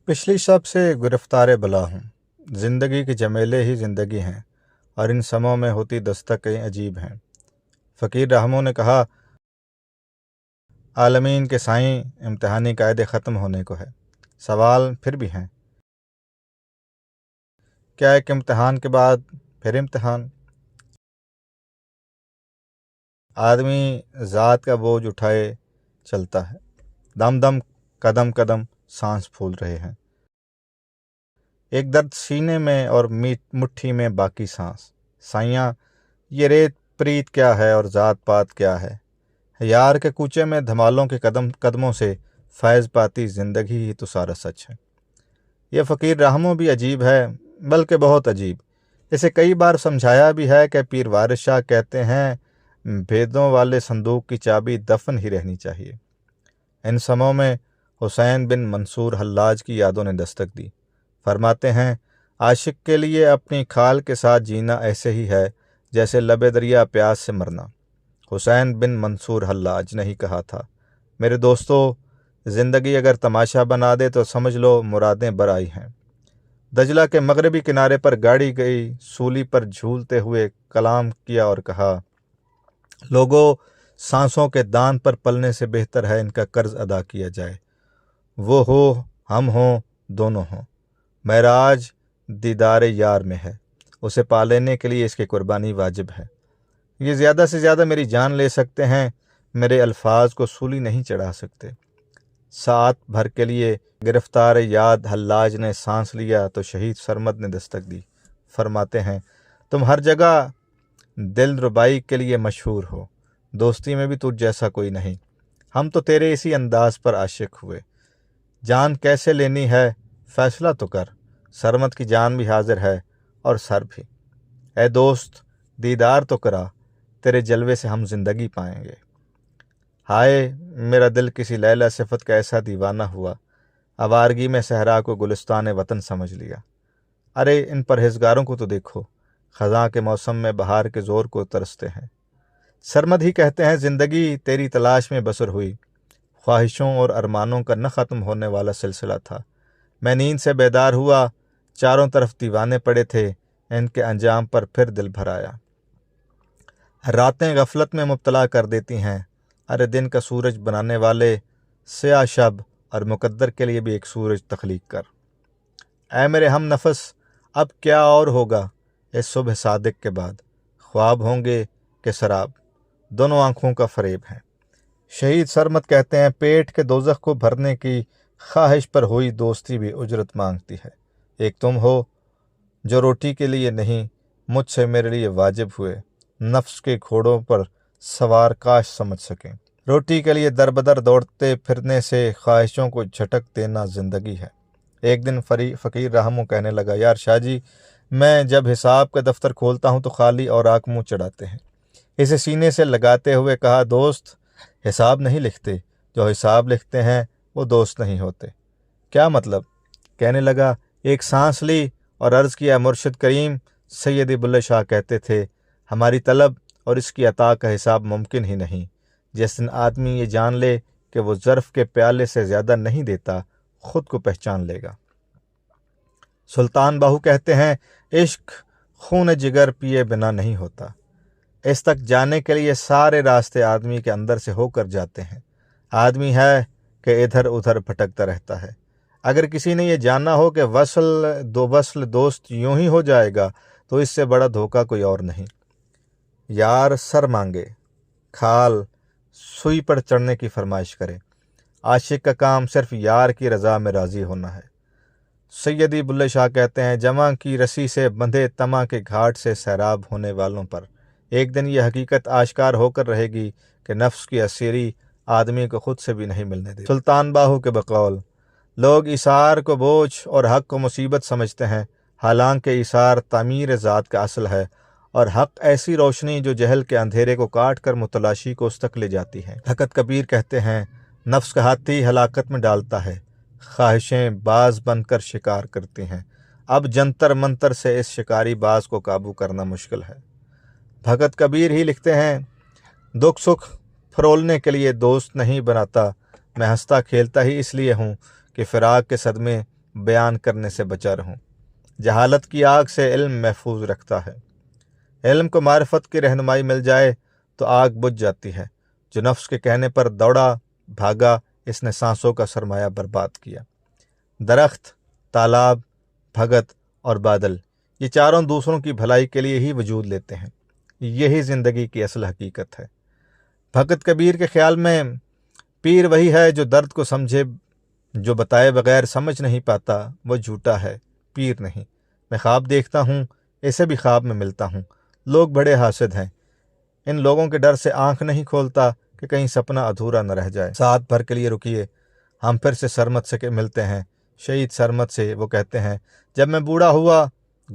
पिछली शब से गिरफ्तार बला हूँ। ज़िंदगी के झमेले ही ज़िंदगी हैं और इन समों में होती दस्तकें अजीब हैं। फ़कीर रहमों ने कहा, आलमीन के साईं, इम्तिहानी कायदे ख़त्म होने को है। सवाल फिर भी हैं, क्या एक इम्तिहान के बाद फिर इम्तिहान? आदमी ज़ात का बोझ उठाए चलता है, दम दम कदम कदम सांस फूल रहे हैं। एक दर्द सीने में और मुट्ठी में बाकी सांस। साइयाँ, ये रेत प्रीत क्या है और ज़ात पात क्या है। यार के कूचे में धमालों के कदमों से फैज़ पाती ज़िंदगी ही तो सारा सच है। यह फ़कीर रहमों भी अजीब है, बल्कि बहुत अजीब। इसे कई बार समझाया भी है कि पीर वारिस शाह कहते हैं, भेदों वाले संदूक की चाबी दफन ही रहनी चाहिए। इन समों में हुसैन बिन मंसूर हल्लाज की यादों ने दस्तक दी। फरमाते हैं, आशिक के लिए अपनी खाल के साथ जीना ऐसे ही है जैसे लबे दरिया प्यास से मरना। हुसैन बिन मंसूर हल्लाज ने ही कहा था। मेरे दोस्तों, ज़िंदगी अगर तमाशा बना दे तो समझ लो मुरादें बर आई हैं। दजला के मगरबी किनारे पर गाड़ी गई सूली पर झूलते हुए कलाम किया और कहा, लोगों, सांसों के दान पर पलने से बेहतर है इनका कर्ज अदा किया जाए। वो हो, हम हों, दोनों हों। महराज दीदार यार में है, उसे पा लेने के लिए इसकी कुर्बानी वाजिब है। ये ज़्यादा से ज़्यादा मेरी जान ले सकते हैं, मेरे अल्फाज को सूली नहीं चढ़ा सकते। सात भर के लिए गिरफ्तार याद हल्लाज ने सांस लिया तो शहीद सरमद ने दस्तक दी। फरमाते हैं, तुम हर जगह दिल रुबाई के लिए मशहूर हो, दोस्ती में भी तुझ जैसा कोई नहीं। हम तो तेरे इसी अंदाज पर आशिक हुए। जान कैसे लेनी है फैसला तो कर, सरमद की जान भी हाजिर है और सर भी। ऐ दोस्त, दीदार तो करा, तेरे जलवे से हम जिंदगी पाएंगे। हाय, मेरा दिल किसी लैला सिफत का ऐसा दीवाना हुआ, आवारगी में सहरा को गुलिस्तान वतन समझ लिया। अरे इन परहेजगारों को तो देखो, ख़ज़ां के मौसम में बहार के ज़ोर को तरसते हैं। सरमद ही कहते हैं, ज़िंदगी तेरी तलाश में बसर हुई, ख्वाहिशों और अरमानों का न ख़त्म होने वाला सिलसिला था। मैं नींद से बेदार हुआ, चारों तरफ दीवाने पड़े थे, इनके अंजाम पर फिर दिल भर आया। रातें गफलत में मुब्तला कर देती हैं। अरे दिन का सूरज बनाने वाले, स्याह शब और मुकद्दर के लिए भी एक सूरज तख्लीक कर। ऐ मेरे हम नफस, अब क्या और होगा इस सुबह सादिक के बाद, ख्वाब होंगे कि शराब, दोनों आँखों का फरेब है। शहीद सरमद कहते हैं, पेट के दोज़ख को भरने की ख्वाहिश पर हुई दोस्ती भी उजरत मांगती है। एक तुम हो जो रोटी के लिए नहीं, मुझसे मेरे लिए वाजिब हुए, नफ्स के घोड़ों पर सवार काश समझ सकें। रोटी के लिए दरबदर दौड़ते फिरने से ख्वाहिशों को झटक देना ज़िंदगी है। एक दिन फ़कीर रहमों कहने लगा, यार शाह जी, मैं जब हिसाब का दफ्तर खोलता हूँ तो खाली और आँख मुँह चढ़ाते हैं। इसे सीने से लगाते हुए कहा, दोस्त हिसाब नहीं लिखते, जो हिसाब लिखते हैं वो दोस्त नहीं होते। क्या मतलब? कहने लगा, एक सांस ली और अर्ज़ किया, मुर्शिद करीम सैयद बुल्ले शाह कहते थे, हमारी तलब और इसकी अता का हिसाब मुमकिन ही नहीं। जिस दिन आदमी ये जान ले कि वो ज़र्फ़ के प्याले से ज़्यादा नहीं देता, ख़ुद को पहचान लेगा। सुल्तान बाहू कहते हैं, इश्क खून जिगर पिए बिना नहीं होता। इस तक जाने के लिए सारे रास्ते आदमी के अंदर से होकर जाते हैं। आदमी है कि इधर उधर भटकता रहता है। अगर किसी ने यह जाना हो कि वस्ल दोस्त यूं ही हो जाएगा, तो इससे बड़ा धोखा कोई और नहीं। यार सर मांगे, खाल सुई पर चढ़ने की फरमाइश करे। आशिक का काम सिर्फ यार की रज़ा में राज़ी होना है। सैयदी बुल्ले शाह कहते हैं, जमा की रस्सी से बंधे तमा के घाट से सैराब होने वालों पर एक दिन यह हकीकत आश्कार होकर रहेगी कि नफ्स की असीरी आदमी को खुद से भी नहीं मिलने देती। सुल्तान बाहू के बकौल, लोग इसार को बोझ और हक़ को मुसीबत समझते हैं, हालांकि इसार तामीर ज़ात का असल है और हक़ ऐसी रोशनी जो जहल के अंधेरे को काट कर मुतलाशी को उस तक ले जाती है। भगत कबीर कहते हैं, नफ्स का हाथी हलाकत में डालता है, ख्वाहिशें बाज बनकर शिकार करती हैं। अब जंतर मंतर से इस शिकारी बाज को काबू करना मुश्किल है। भगत कबीर ही लिखते हैं, दुख सुख फरोलने के लिए दोस्त नहीं बनाता, मैं हंसता खेलता ही इसलिए हूँ कि फ़िराक के सदमे بیان کرنے سے بچا رہوں۔ جہالت کی آگ سے علم محفوظ رکھتا ہے۔ علم کو معرفت کی رہنمائی مل جائے تو آگ بجھ جاتی ہے۔ جو نفس کے کہنے پر دوڑا بھاگا، اس نے سانسوں کا سرمایہ برباد کیا۔ درخت، تالاب، بھگت اور بادل، یہ چاروں دوسروں کی بھلائی کے لیے ہی وجود لیتے ہیں۔ یہی زندگی کی اصل حقیقت ہے۔ بھگت کبیر کے خیال میں پیر وہی ہے جو درد کو سمجھے، جو بتائے بغیر سمجھ نہیں پاتا وہ جھوٹا ہے، پیر نہیں۔ میں خواب دیکھتا ہوں، اسے بھی خواب میں ملتا ہوں۔ لوگ بڑے حاسد ہیں، ان لوگوں کے ڈر سے آنکھ نہیں کھولتا کہ کہیں سپنا ادھورا نہ رہ جائے۔ ساتھ بھر کے لیے رکیے، ہم پھر سے سرمد سے ملتے ہیں، شہید سرمد سے۔ وہ کہتے ہیں، جب میں بوڑھا ہوا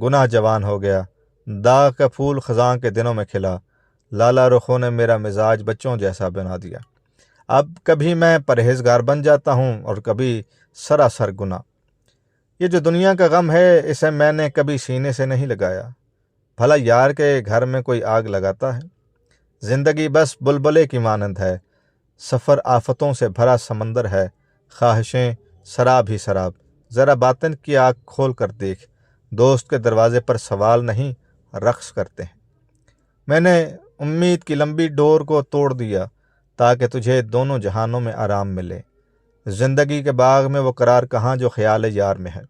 گناہ جوان ہو گیا، داغ کا پھول خزاں کے دنوں میں کھلا، لالا رخوں نے میرا مزاج بچوں جیسا بنا دیا۔ اب کبھی میں پرہیزگار بن جاتا ہوں اور کبھی سراسر گناہ۔ یہ جو دنیا کا غم ہے، اسے میں نے کبھی سینے سے نہیں لگایا۔ بھلا یار کے گھر میں کوئی آگ لگاتا ہے؟ زندگی بس بلبلے کی مانند ہے، سفر آفتوں سے بھرا سمندر ہے، خواہشیں سراب ہی سراب۔ ذرا باطن کی آگ کھول کر دیکھ، دوست کے دروازے پر سوال نہیں، رقص کرتے ہیں۔ میں نے امید کی لمبی ڈور کو توڑ دیا تاکہ تجھے دونوں جہانوں میں آرام ملے۔ زندگی کے باغ میں وہ قرار کہاں جو خیال یار میں ہے۔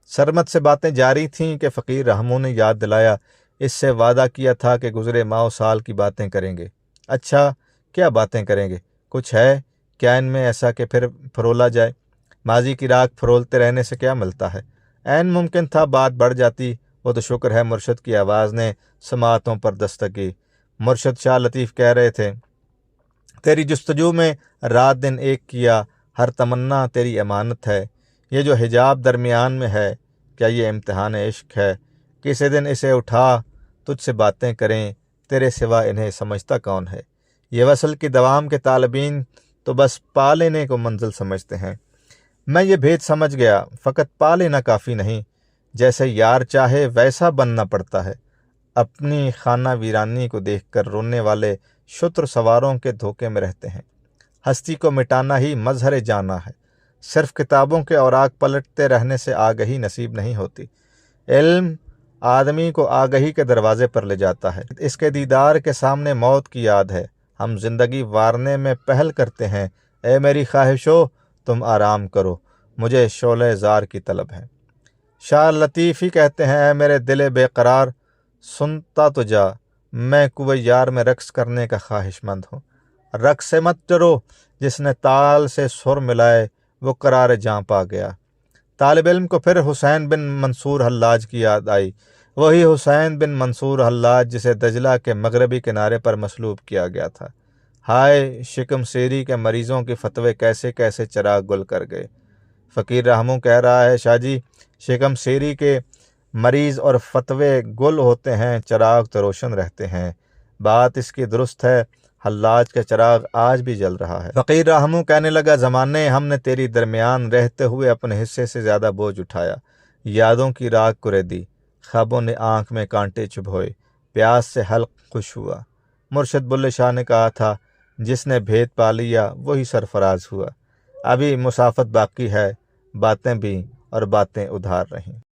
سرمد سے باتیں جاری تھیں کہ فقیر رحموں نے یاد دلایا، اس سے وعدہ کیا تھا کہ گزرے ماہ و سال کی باتیں کریں گے۔ اچھا، کیا باتیں کریں گے؟ کچھ ہے کیا ان میں ایسا کہ پھر پھرولا جائے؟ ماضی کی راکھ پھرولتے رہنے سے کیا ملتا ہے؟ عین ممکن تھا بات بڑھ جاتی، وہ تو شکر ہے مرشد کی آواز نے سماعتوں پر دستک کی۔ مرشد شاہ لطیف کہہ رہے تھے، تیری جستجو میں رات دن ایک کیا، ہر تمنا تیری امانت ہے۔ یہ جو حجاب درمیان میں ہے، کیا یہ امتحان عشق ہے؟ کسی دن اسے اٹھا تجھ سے باتیں کریں، تیرے سوا انہیں سمجھتا کون ہے؟ یہ وصل کی دوام کے طالبین تو بس پا لینے کو منزل سمجھتے ہیں۔ میں یہ بھید سمجھ گیا، فقط پا لینا کافی نہیں، جیسے یار چاہے ویسا بننا پڑتا ہے۔ اپنی خانہ ویرانی کو دیکھ کر رونے والے شتر سواروں کے دھوکے میں رہتے ہیں۔ ہستی کو مٹانا ہی مظہر جانا ہے۔ صرف کتابوں کے اوراق پلٹتے رہنے سے آگہی نصیب نہیں ہوتی۔ علم آدمی کو آگہی کے دروازے پر لے جاتا ہے، اس کے دیدار کے سامنے موت کی یاد ہے۔ ہم زندگی وارنے میں پہل کرتے ہیں، اے میری خواہشو تم آرام کرو، مجھے شعلہ زار کی طلب ہے۔ شاہ لطیف ہی کہتے ہیں، اے میرے دل بے قرار سنتا تو جا، میں کوئے یار میں رقص کرنے کا خواہش مند ہوں۔ رقص سے مت ڈرو، جس نے تال سے سر ملائے وہ قرار جاں پا گیا۔ طالب علم کو پھر حسین بن منصور حلاج کی یاد آئی، وہی حسین بن منصور حلاج جسے دجلہ کے مغربی کنارے پر مصلوب کیا گیا تھا۔ ہائے شکم سیری کے مریضوں کے فتوے کیسے کیسے چراغ گل کر گئے۔ فقیر رحموں کہہ رہا ہے، شاہ جی شکم سیری کے مریض اور فتوے گل ہوتے ہیں، چراغ تو روشن رہتے ہیں۔ بات اس کی درست ہے، حلاج کا چراغ آج بھی جل رہا ہے۔ فقیر رحموں کہنے لگا، زمانے ہم نے تیری درمیان رہتے ہوئے اپنے حصے سے زیادہ بوجھ اٹھایا، یادوں کی راگ کرے دی، خوابوں نے آنکھ میں کانٹے چبھوئے، پیاس سے حلق خوش ہوا۔ مرشد بلے شاہ نے کہا تھا، جس نے بھید پا لیا وہی سرفراز ہوا۔ ابھی مسافت باقی ہے، باتیں بھی اور باتیں ادھار رہیں۔